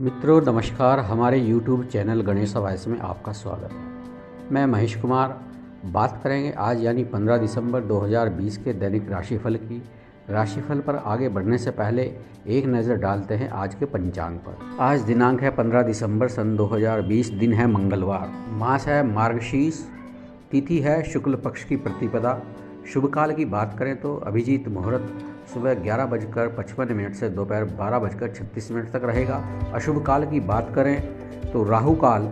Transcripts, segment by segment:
मित्रों नमस्कार, हमारे YouTube चैनल गणेश वॉइस में आपका स्वागत है। मैं महेश कुमार। बात करेंगे आज यानी 15 दिसंबर 2020 के दैनिक राशिफल की। राशिफल पर आगे बढ़ने से पहले एक नज़र डालते हैं आज के पंचांग पर। आज दिनांक है 15 दिसंबर सन 2020, दिन है मंगलवार, मास है मार्गशीर्ष, तिथि है शुक्ल पक्ष की प्रतिपदा। शुभ काल की बात करें तो अभिजीत मुहूर्त सुबह 11:55 से दोपहर 12:36 तक रहेगा। अशुभ काल की बात करें तो राहु काल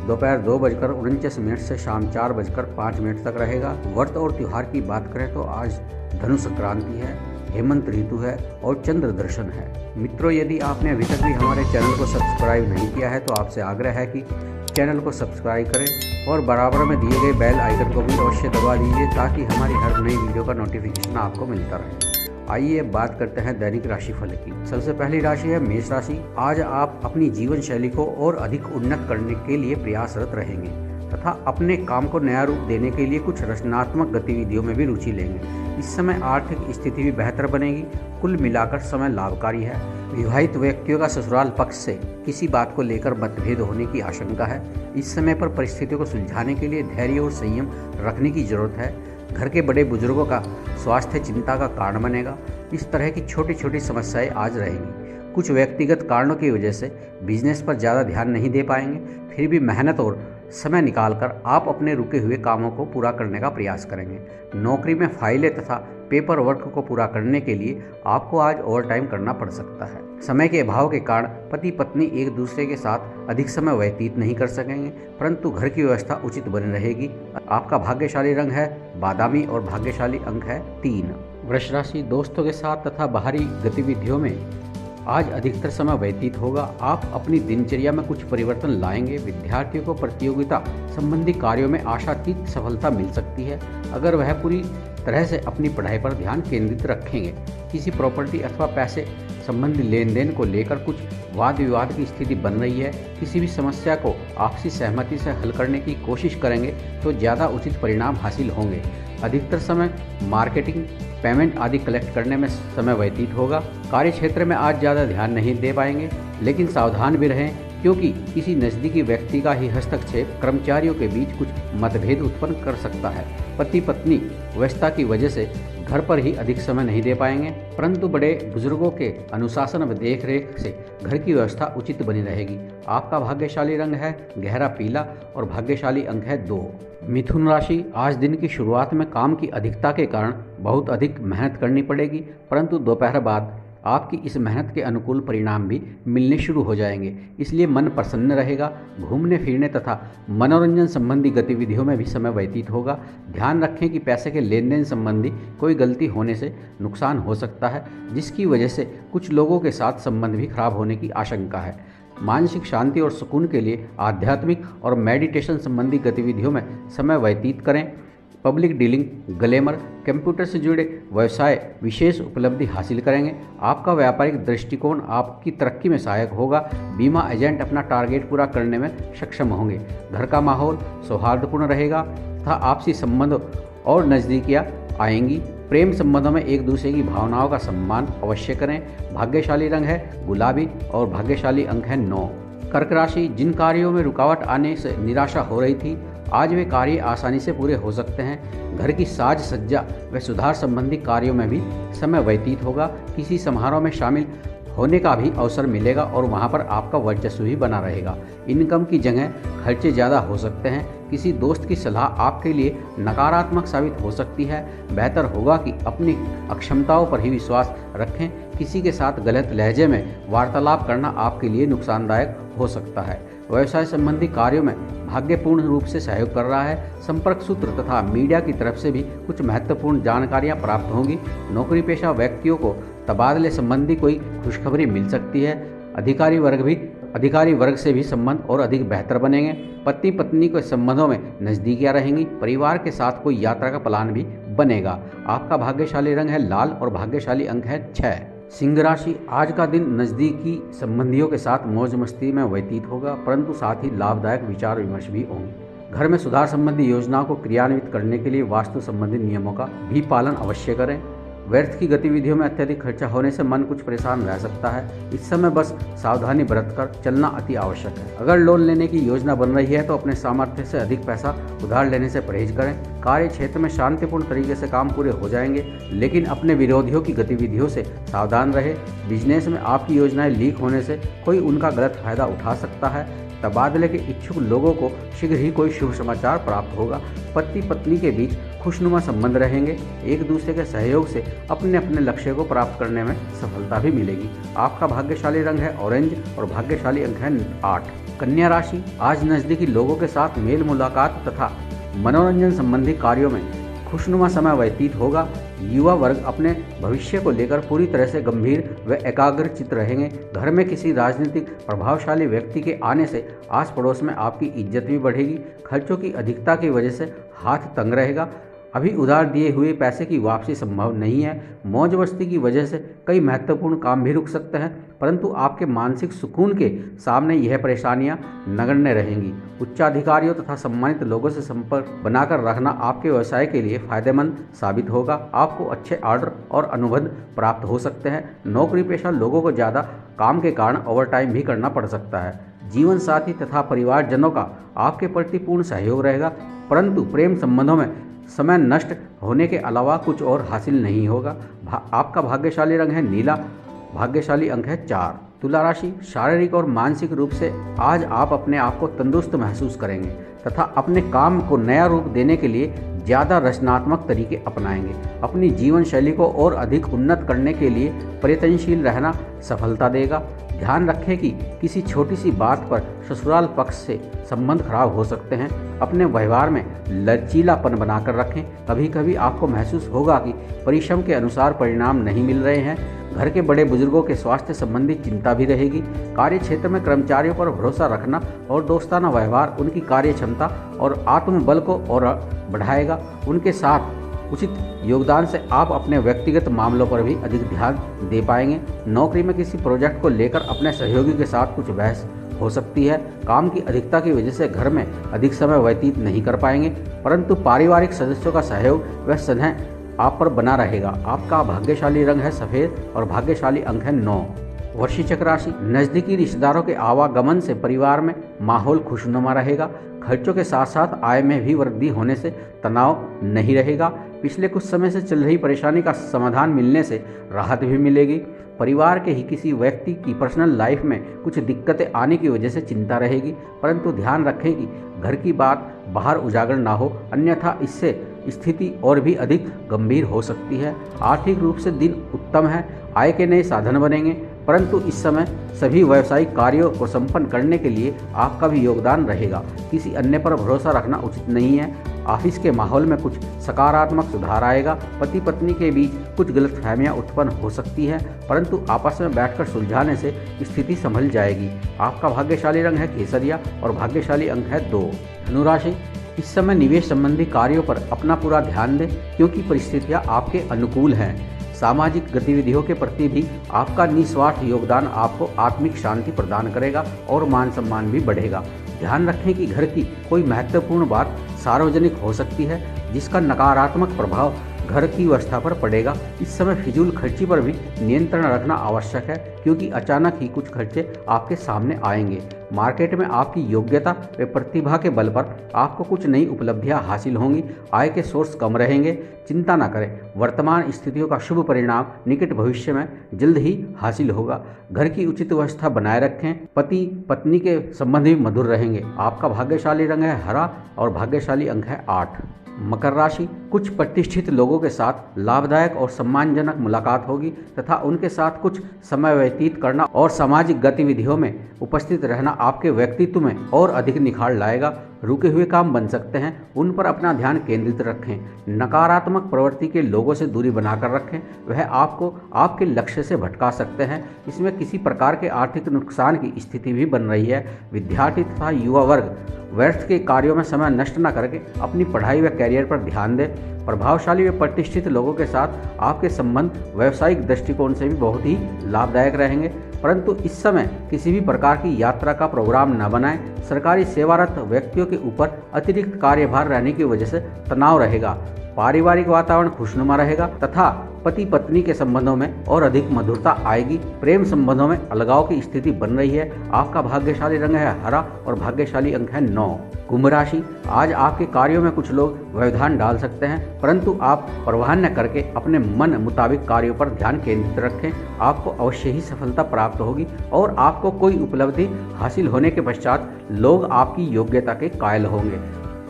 दोपहर 2:49 से शाम 4:05 तक रहेगा। व्रत और त्यौहार की बात करें तो आज धनु संक्रांति है, हेमंत ऋतु है और चंद्र दर्शन है। मित्रों, यदि आपने अभी तक भी हमारे चैनल को सब्सक्राइब नहीं किया है तो आपसे आग्रह है कि चैनल को सब्सक्राइब करें और बराबर में दिए गए बेल आइकन को भी अवश्य दबा दीजिए ताकि हमारी हर नई वीडियो का नोटिफिकेशन आपको मिलता रहे। आइए बात करते हैं दैनिक राशिफल की। सबसे पहली राशि है मेष राशि। आज आप अपनी जीवन शैली को और अधिक उन्नत करने के लिए प्रयासरत रहेंगे तथा अपने काम को नया रूप देने के लिए कुछ रचनात्मक गतिविधियों में भी रुचि लेंगे। इस समय आर्थिक स्थिति भी बेहतर बनेगी। कुल मिलाकर समय लाभकारी है। विवाहित व्यक्तियों का ससुराल पक्ष से किसी बात को लेकर मतभेद होने की आशंका है। इस समय पर परिस्थितियों को सुलझाने के लिए धैर्य और संयम रखने की जरूरत है। घर के बड़े बुजुर्गों का स्वास्थ्य चिंता का कारण बनेगा। इस तरह की छोटी छोटी समस्याएं आज रहेंगी। कुछ व्यक्तिगत कारणों की वजह से बिजनेस पर ज़्यादा ध्यान नहीं दे पाएंगे, फिर भी मेहनत और समय निकालकर आप अपने रुके हुए कामों को पूरा करने का प्रयास करेंगे। नौकरी में फाइलें तथा पेपर वर्क को पूरा करने के लिए आपको आज ओवरटाइम करना पड़ सकता है। समय के अभाव के कारण पति पत्नी एक दूसरे के साथ अधिक समय व्यतीत नहीं कर सकेंगे, परंतु घर की व्यवस्था उचित बनी रहेगी। आपका भाग्यशाली रंग है बादामी और भाग्यशाली अंक है 3। वृष राशि। दोस्तों के साथ तथा बाहरी गतिविधियों में आज अधिकतर समय व्यतीत होगा। आप अपनी दिनचर्या में कुछ परिवर्तन लाएंगे। विद्यार्थियों को प्रतियोगिता संबंधी कार्यों में आशातीत सफलता मिल सकती है अगर वह पूरी तरह से अपनी पढ़ाई पर ध्यान केंद्रित रखेंगे। किसी प्रॉपर्टी अथवा पैसे संबंधी लेन देन को लेकर कुछ वाद विवाद की स्थिति बन रही है। किसी भी समस्या को आपसी सहमति से हल करने की कोशिश करेंगे तो ज़्यादा उचित परिणाम हासिल होंगे। अधिकतर समय मार्केटिंग, पेमेंट आदि कलेक्ट करने में समय व्यतीत होगा। कार्य क्षेत्र में आज ज़्यादा ध्यान नहीं दे पाएंगे, लेकिन सावधान भी रहें क्योंकि किसी नज़दीकी व्यक्ति का ही हस्तक्षेप कर्मचारियों के बीच कुछ मतभेद उत्पन्न कर सकता है। पति पत्नी व्यस्तता की वजह से घर पर ही अधिक समय नहीं दे पाएंगे, परंतु बड़े बुजुर्गों के अनुशासन व देखरेख से घर की व्यवस्था उचित बनी रहेगी। आपका भाग्यशाली रंग है गहरा पीला और भाग्यशाली अंक है 2। मिथुन राशि। आज दिन की शुरुआत में काम की अधिकता के कारण बहुत अधिक मेहनत करनी पड़ेगी, परंतु दोपहर बाद आपकी इस मेहनत के अनुकूल परिणाम भी मिलने शुरू हो जाएंगे, इसलिए मन प्रसन्न रहेगा। घूमने फिरने तथा मनोरंजन संबंधी गतिविधियों में भी समय व्यतीत होगा। ध्यान रखें कि पैसे के लेन देन संबंधी कोई गलती होने से नुकसान हो सकता है, जिसकी वजह से कुछ लोगों के साथ संबंध भी खराब होने की आशंका है। मानसिक शांति और सुकून के लिए आध्यात्मिक और मेडिटेशन संबंधी गतिविधियों में समय व्यतीत करें। पब्लिक डीलिंग, ग्लैमर, कंप्यूटर से जुड़े व्यवसाय विशेष उपलब्धि हासिल करेंगे। आपका व्यापारिक दृष्टिकोण आपकी तरक्की में सहायक होगा। बीमा एजेंट अपना टारगेट पूरा करने में सक्षम होंगे। घर का माहौल सौहार्दपूर्ण रहेगा तथा आपसी संबंध और नज़दीकियाँ आएंगी। प्रेम संबंधों में एक दूसरे की भावनाओं का सम्मान अवश्य करें। भाग्यशाली रंग है गुलाबी और भाग्यशाली अंक है 9। कर्क राशि। जिन कार्यों में रुकावट आने से निराशा हो रही थी, आज वे कार्य आसानी से पूरे हो सकते हैं। घर की साज सज्जा व सुधार संबंधी कार्यों में भी समय व्यतीत होगा। किसी समारोह में शामिल होने का भी अवसर मिलेगा और वहां पर आपका वर्चस्व भी बना रहेगा। इनकम की जगह खर्चे ज़्यादा हो सकते हैं। किसी दोस्त की सलाह आपके लिए नकारात्मक साबित हो सकती है। बेहतर होगा कि अपनी अक्षमताओं पर ही विश्वास रखें। किसी के साथ गलत लहजे में वार्तालाप करना आपके लिए नुकसानदायक हो सकता है। व्यवसाय संबंधी कार्यों में भाग्यपूर्ण रूप से सहयोग कर रहा है। संपर्क सूत्र तथा मीडिया की तरफ से भी कुछ महत्वपूर्ण जानकारियां प्राप्त होंगी। नौकरी पेशा व्यक्तियों को तबादले संबंधी कोई खुशखबरी मिल सकती है। अधिकारी वर्ग से भी संबंध और अधिक बेहतर बनेंगे। पति पत्नी के संबंधों में नज़दीकियाँ रहेंगी। परिवार के साथ कोई यात्रा का प्लान भी बनेगा। आपका भाग्यशाली रंग है लाल और भाग्यशाली अंक है 6। सिंह राशि। आज का दिन नज़दीकी संबंधियों के साथ मौज मस्ती में व्यतीत होगा, परंतु साथ ही लाभदायक विचार विमर्श भी होंगे। घर में सुधार संबंधी योजनाओं को क्रियान्वित करने के लिए वास्तु संबंधी नियमों का भी पालन अवश्य करें। व्यर्थ की गतिविधियों में अत्यधिक खर्चा होने से मन कुछ परेशान रह सकता है। इस समय बस सावधानी बरतकर चलना अति आवश्यक है। अगर लोन लेने की योजना बन रही है तो अपने सामर्थ्य से अधिक पैसा उधार लेने से परहेज करें। कार्य क्षेत्र में शांतिपूर्ण तरीके से काम पूरे हो जाएंगे, लेकिन अपने विरोधियों की गतिविधियों से सावधान रहे। बिजनेस में आपकी योजनाएं लीक होने से कोई उनका गलत फायदा उठा सकता है। तबादले के इच्छुक लोगों को शीघ्र ही कोई शुभ समाचार प्राप्त होगा। पति पत्नी के बीच खुशनुमा संबंध रहेंगे। एक दूसरे के सहयोग से अपने अपने लक्ष्य को प्राप्त करने में सफलता भी मिलेगी। आपका भाग्यशाली रंग है ऑरेंज और भाग्यशाली अंक है 8। कन्या राशि, आज नज़दीकी लोगों के साथ मेल मुलाकात तथा मनोरंजन संबंधी कार्यों में खुशनुमा समय व्यतीत होगा। युवा वर्ग अपने भविष्य को लेकर पूरी तरह से गंभीर व एकाग्रचित्त रहेंगे। घर में किसी राजनीतिक प्रभावशाली व्यक्ति के आने से आस पड़ोस में आपकी इज्जत भी बढ़ेगी। खर्चों की अधिकता की वजह से हाथ तंग रहेगा। अभी उधार दिए हुए पैसे की वापसी संभव नहीं है। मौज मस्ती की वजह से कई महत्वपूर्ण काम भी रुक सकते हैं, परंतु आपके मानसिक सुकून के सामने यह परेशानियां नगण्य रहेंगी। उच्चाधिकारियों तथा सम्मानित लोगों से संपर्क बनाकर रखना आपके व्यवसाय के लिए फायदेमंद साबित होगा। आपको अच्छे ऑर्डर और अनुबंध प्राप्त हो सकते हैं। नौकरी पेशा लोगों को ज़्यादा काम के कारण ओवरटाइम भी करना पड़ सकता है। जीवन साथी तथा परिवारजनों का आपके प्रति पूर्ण सहयोग रहेगा, परंतु प्रेम संबंधों में समय नष्ट होने के अलावा कुछ और हासिल नहीं होगा। आपका भाग्यशाली रंग है नीला, भाग्यशाली अंक है 4। तुला राशि, शारीरिक और मानसिक रूप से आज आप अपने आप को तंदुरुस्त महसूस करेंगे तथा अपने काम को नया रूप देने के लिए ज़्यादा रचनात्मक तरीके अपनाएंगे। अपनी जीवन शैली को और अधिक उन्नत करने के लिए प्रयत्नशील रहना सफलता देगा। ध्यान रखें कि किसी छोटी सी बात पर ससुराल पक्ष से संबंध खराब हो सकते हैं। अपने व्यवहार में लचीलापन बनाकर रखें। कभी कभी आपको महसूस होगा कि परिश्रम के अनुसार परिणाम नहीं मिल रहे हैं। घर के बड़े बुजुर्गों के स्वास्थ्य संबंधी चिंता भी रहेगी। कार्य क्षेत्र में कर्मचारियों पर भरोसा रखना और दोस्ताना व्यवहार उनकी कार्य क्षमता और आत्मबल को और बढ़ाएगा। उनके साथ उचित योगदान से आप अपने व्यक्तिगत मामलों पर भी अधिक ध्यान दे पाएंगे। नौकरी में किसी प्रोजेक्ट को लेकर अपने सहयोगी के साथ कुछ बहस हो सकती है। काम की अधिकता की वजह से घर में अधिक समय व्यतीत नहीं कर पाएंगे, परंतु पारिवारिक सदस्यों का सहयोग व स्नेह आप पर बना रहेगा। आपका भाग्यशाली रंग है सफ़ेद और भाग्यशाली अंक है 9। वृश्चिक राशि, नज़दीकी रिश्तेदारों के आवागमन से परिवार में माहौल खुशनुमा रहेगा। खर्चों के साथ साथ आय में भी वृद्धि होने से तनाव नहीं रहेगा। पिछले कुछ समय से चल रही परेशानी का समाधान मिलने से राहत भी मिलेगी। परिवार के ही किसी व्यक्ति की पर्सनल लाइफ में कुछ दिक्कतें आने की वजह से चिंता रहेगी, परंतु ध्यान रखें कि घर की बात बाहर उजागर ना हो, अन्यथा इससे स्थिति और भी अधिक गंभीर हो सकती है। आर्थिक रूप से दिन उत्तम है। आय के नए साधन बनेंगे, परंतु इस समय सभी व्यावसायिक कार्यों को संपन्न करने के लिए आपका भी योगदान रहेगा। किसी अन्य पर भरोसा रखना उचित नहीं है। ऑफिस के माहौल में कुछ सकारात्मक सुधार आएगा। पति पत्नी के बीच कुछ गलतफहमियां उत्पन्न हो सकती हैं, परंतु आपस में बैठकर सुलझाने से स्थिति संभल जाएगी। आपका भाग्यशाली रंग है केसरिया और भाग्यशाली अंक है 2। धनु राशि, इस समय निवेश संबंधी कार्यों पर अपना पूरा ध्यान दें, क्योंकि परिस्थितियां आपके अनुकूल हैं। सामाजिक गतिविधियों के प्रति भी आपका निस्वार्थ योगदान आपको आत्मिक शांति प्रदान करेगा और मान सम्मान भी बढ़ेगा। ध्यान रखें कि घर की कोई महत्वपूर्ण बात सार्वजनिक हो सकती है, जिसका नकारात्मक प्रभाव घर की व्यवस्था पर पड़ेगा। इस समय फिजूल खर्ची पर भी नियंत्रण रखना आवश्यक है, क्योंकि अचानक ही कुछ खर्चे आपके सामने आएंगे। मार्केट में आपकी योग्यता व प्रतिभा के बल पर आपको कुछ नई उपलब्धियां हासिल होंगी। आय के सोर्स कम रहेंगे, चिंता न करें। वर्तमान स्थितियों का शुभ परिणाम निकट भविष्य में जल्द ही हासिल होगा। घर की उचित व्यवस्था बनाए रखें। पति पत्नी के संबंध भी मधुर रहेंगे। आपका भाग्यशाली रंग है हरा और भाग्यशाली अंक है 8। मकर राशि, कुछ प्रतिष्ठित लोगों के साथ लाभदायक और सम्मानजनक मुलाकात होगी तथा उनके साथ कुछ समय व्यतीत करना और सामाजिक गतिविधियों में उपस्थित रहना आपके व्यक्तित्व में और अधिक निखार लाएगा। रुके हुए काम बन सकते हैं, उन पर अपना ध्यान केंद्रित रखें। नकारात्मक प्रवृत्ति के लोगों से दूरी बनाकर रखें, वह आपको आपके लक्ष्य से भटका सकते हैं। इसमें किसी प्रकार के आर्थिक नुकसान की स्थिति भी बन रही है। विद्यार्थी तथा युवा वर्ग व्यर्थ के कार्यों में समय नष्ट न करके अपनी पढ़ाई व कैरियर पर ध्यान दें। प्रभावशाली व प्रतिष्ठित लोगों के साथ आपके संबंध व्यावसायिक दृष्टिकोण से भी बहुत ही लाभदायक रहेंगे, परंतु इस समय किसी भी प्रकार की यात्रा का प्रोग्राम न बनाएं। सरकारी सेवारत व्यक्तियों के ऊपर अतिरिक्त कार्यभार रहने की वजह से तनाव रहेगा पारिवारिक वातावरण खुशनुमा रहेगा तथा पति पत्नी के संबंधों में और अधिक मधुरता आएगी। प्रेम संबंधों में अलगाव की स्थिति बन रही है। आपका भाग्यशाली रंग है हरा और भाग्यशाली अंक है 9। कुंभ राशि, आज आपके कार्यों में कुछ लोग व्यवधान डाल सकते हैं, परंतु आप परवाह न करके अपने मन मुताबिक कार्यों पर ध्यान केंद्रित रखें। आपको अवश्य ही सफलता प्राप्त होगी और आपको कोई उपलब्धि हासिल होने के पश्चात लोग आपकी योग्यता के कायल होंगे।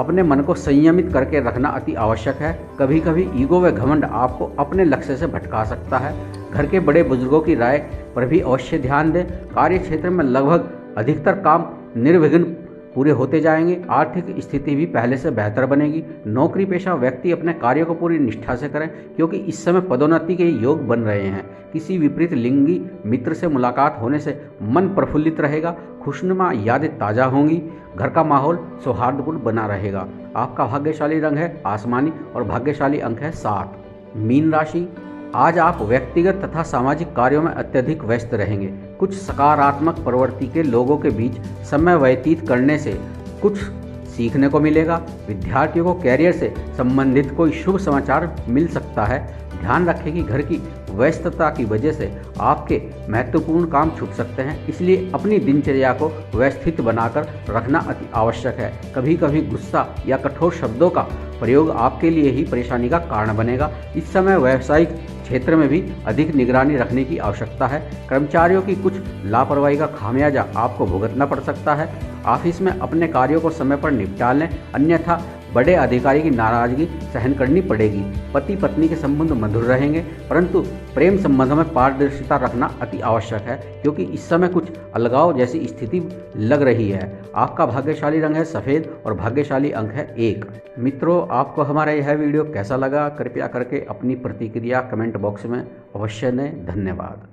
अपने मन को संयमित करके रखना अति आवश्यक है। कभी कभी ईगो व घमंड आपको अपने लक्ष्य से भटका सकता है। घर के बड़े बुजुर्गों की राय पर भी अवश्य ध्यान दें। कार्य क्षेत्र में लगभग अधिकतर काम निर्विघ्न पूरे होते जाएंगे। आर्थिक स्थिति भी पहले से बेहतर बनेगी। नौकरी पेशा व्यक्ति अपने कार्यों को पूरी निष्ठा से करें, क्योंकि इस समय पदोन्नति के योग बन रहे हैं। किसी विपरीत लिंगी मित्र से मुलाकात होने से मन प्रफुल्लित रहेगा। खुशनुमा यादें ताज़ा होंगी। घर का माहौल सौहार्दपूर्ण बना रहेगा। आपका भाग्यशाली रंग है आसमानी और भाग्यशाली अंक है 7। मीन राशि, आज आप व्यक्तिगत तथा सामाजिक कार्यों में अत्यधिक व्यस्त रहेंगे। कुछ सकारात्मक प्रवृत्ति के लोगों के बीच समय व्यतीत करने से कुछ सीखने को मिलेगा। विद्यार्थियों को कैरियर से संबंधित कोई शुभ समाचार मिल सकता है। ध्यान रखें कि घर की व्यस्तता की वजह से आपके महत्वपूर्ण काम छूट सकते हैं, इसलिए अपनी दिनचर्या को व्यवस्थित बनाकर रखना अति आवश्यक है। कभी कभी गुस्सा या कठोर शब्दों का प्रयोग आपके लिए ही परेशानी का कारण बनेगा। इस समय व्यावसायिक क्षेत्र में भी अधिक निगरानी रखने की आवश्यकता है। कर्मचारियों की कुछ लापरवाही का खामियाजा आपको भुगतना पड़ सकता है। ऑफिस में अपने कार्यों को समय पर निपटा लें, अन्यथा बड़े अधिकारी की नाराजगी सहन करनी पड़ेगी। पति पत्नी के संबंध मधुर रहेंगे, परंतु प्रेम संबंधों में पारदर्शिता रखना अति आवश्यक है, क्योंकि इस समय कुछ अलगाव जैसी स्थिति लग रही है। आपका भाग्यशाली रंग है सफ़ेद और भाग्यशाली अंक है 1। मित्रों, आपको हमारा यह वीडियो कैसा लगा? कृपया करके अपनी प्रतिक्रिया कमेंट बॉक्स में अवश्य दें। धन्यवाद।